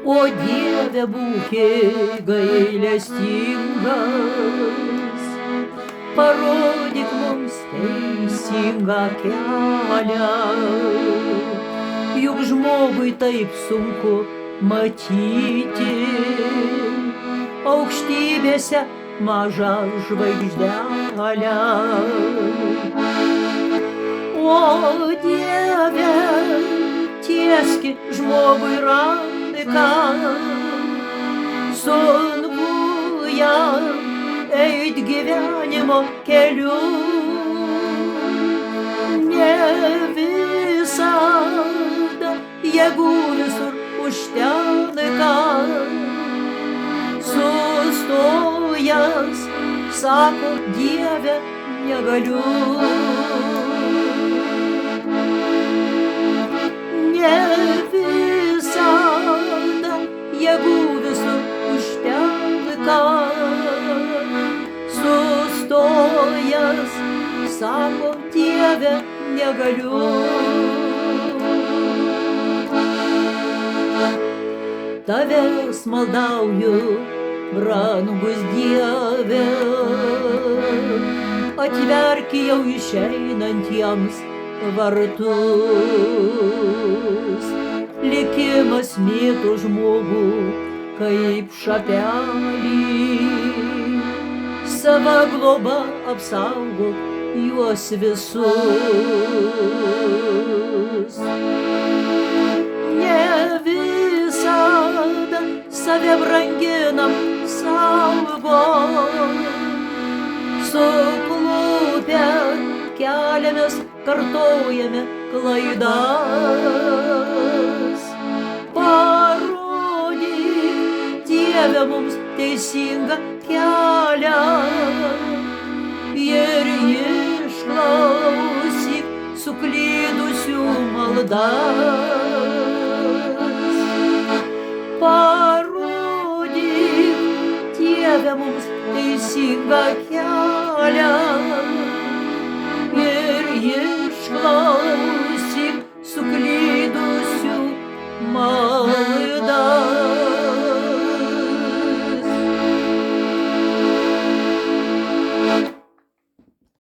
O Dieve, būki gailestingas, parodyk mums teisingą kelią. Juk žmogui taip sunku matyti aukštybėse mažą žvaigždelę. O Dieve, tieski žmogui ranką, sunku jam eit gyvenimo keliu. Ne visada jėgų visur užtenka, sustojęs sako: Dieve, negaliu. Ne visada jėgų visur užtenka, sustojęs sako: Dieve, negaliu. Tavęs maldauju, brangus Dieve, atverk jau išeinantiems vartus. Likimas mėto žmogų kaip šapelį, sava globa apsaugok juos visus. Ne visada save branginam saugom, suklupę keliamės, kartojame klaidas. Parodyk, Dieve, mums teisingą kelią ir išklausyk suklydusių maldas. Parodyk, Dieve, mums teisingą kelią